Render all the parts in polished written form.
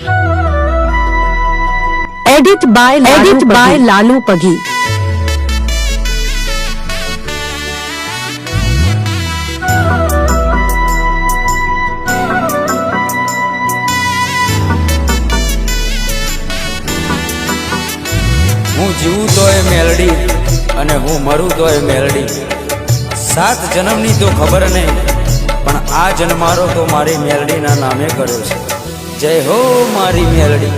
Edit by Lalu Pagi. હું જીવું તોય મેલડી અને હું મરું તોય મેલડી. 7 જન્મની તો ખબર નહીં, પણ આ જન્મારો તો મારી મેલડીના નામે કર્યો છે. જય હો મારી મેલડી.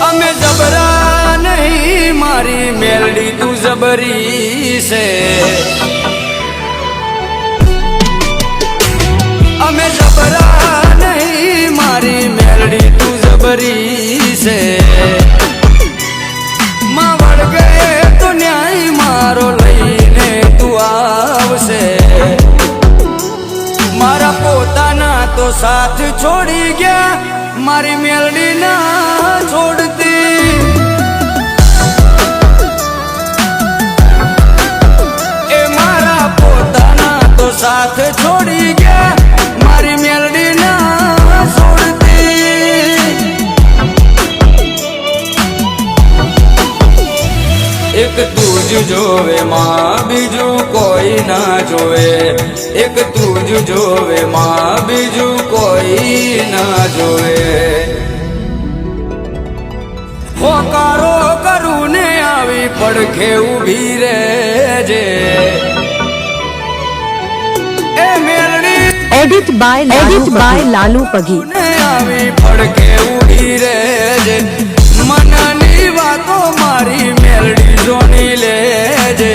અમે જબરા નહીં મારી મેલડી, તું જબરી છે. અમે જબરા નહીં મારી મેલડી, તું જબરી છે. માં વળગે તો ન્યાય મારો લઈને તું આવશે. મારા પોતાના તો સાથ છોડી ગયા, મારી મેલડી ના છોડતી. એ મારા પોતાના તો સાથ છોડી ગયા, મારી મેલડી ના છોડતી. એક તું જ જોવે માં, બીજું કોઈ ના જોવે. એક તું જ જોવે માં, બીજું કોઈ ના જોવે. હોકારો કરું ને આવી પડખે ઊભી રહેજે. એ Meldi Edit by Lalu Pagi. આવી પડખે ઊભી રહેજે. મનની વાતો મારી મેલડી જોની લેજે.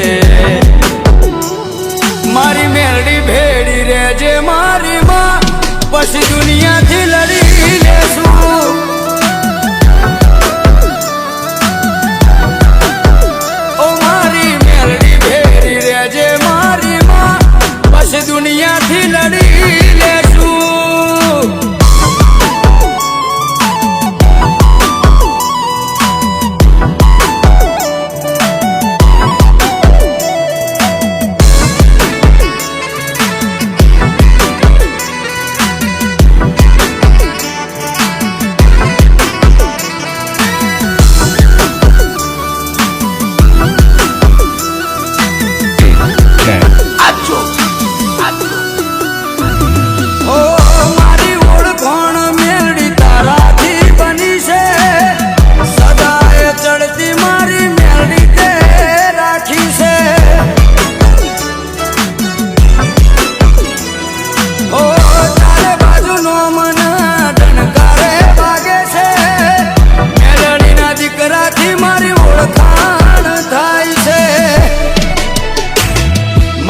મારી મેલડી ભેડી રહેજે મારી માં, પછી દુનિયાથી લડી લેશું. ઓ મારી મેલડી ભેડી રહેજે મારી માં, પછી દુનિયાથી લડી લેશું.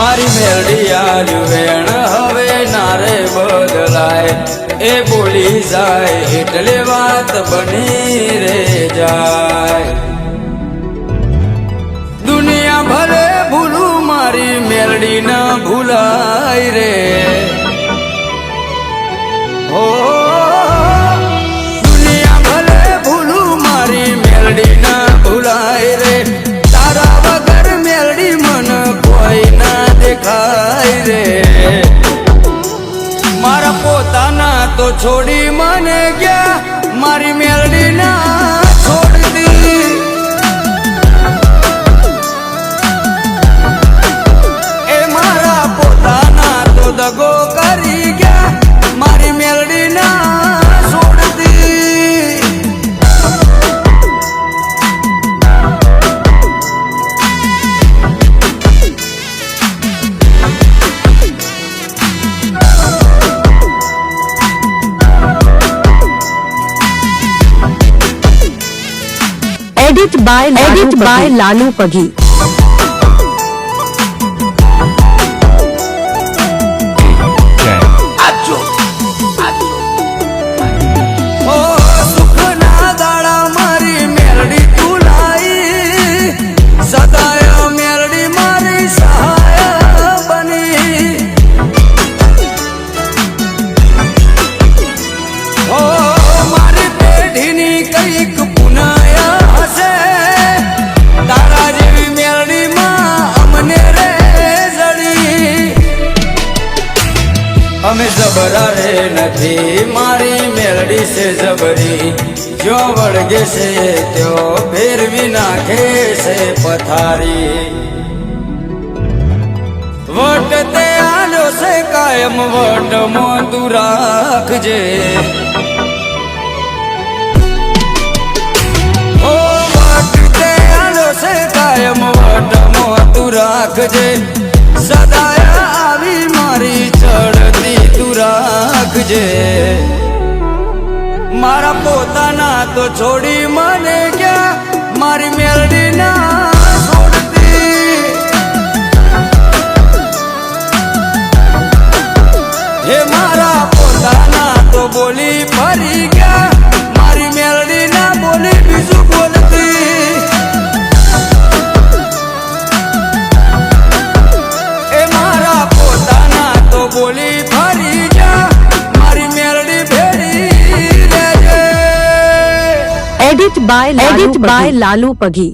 મારી મેલડી આર્યું વેણ હવે નારે બદલાય. એ બોલી જાય એટલે વાત બની રે જાય. દુનિયા ભલે ભૂલું મારી મેલડી ના ભૂલાય રે. હો દુનિયા ભલે ભૂલું મારી મેલડી ના ભૂલાય રે. તારા વગર મેલડી મન કોઈ ના દેખાય રે. મારા પોતાના તો છોડી મને ગયા, મારી મેલડી ના છોડતી. એ મારા પોતાના તો દગો કરી ગયા, મારી મેલડી ના છોડતી. Edit by Lalu Pagi. કંઈક પુનાયા હશે, તારા જેવી મેલડી નથી મારી મેલડી છે જબરી, જો વળગે છે ત્યો ફેરવી નાખે છે પથારી. વટ તે આલ્યો છે કાયમ વટમાં તું રાખજે, ઓ વટ તે આલ્યો છે કાયમ વટમાં તું રાખજે, સદાય આવી મારી ચડતી તું રાખજે. મારા પોતાના તો છોડી મને ગયા, મારી મેલડી ના છોડતી. હે મારા પોતાના તો બોલી ફરી ગયા, મારી મેલડી ના બોલી બીજું બોલતી. એ મારા પોતાના તો બોલી ફરી ગયા, મારી મેલડી ભેડી રહેજે. Edit by Lalu Pagi.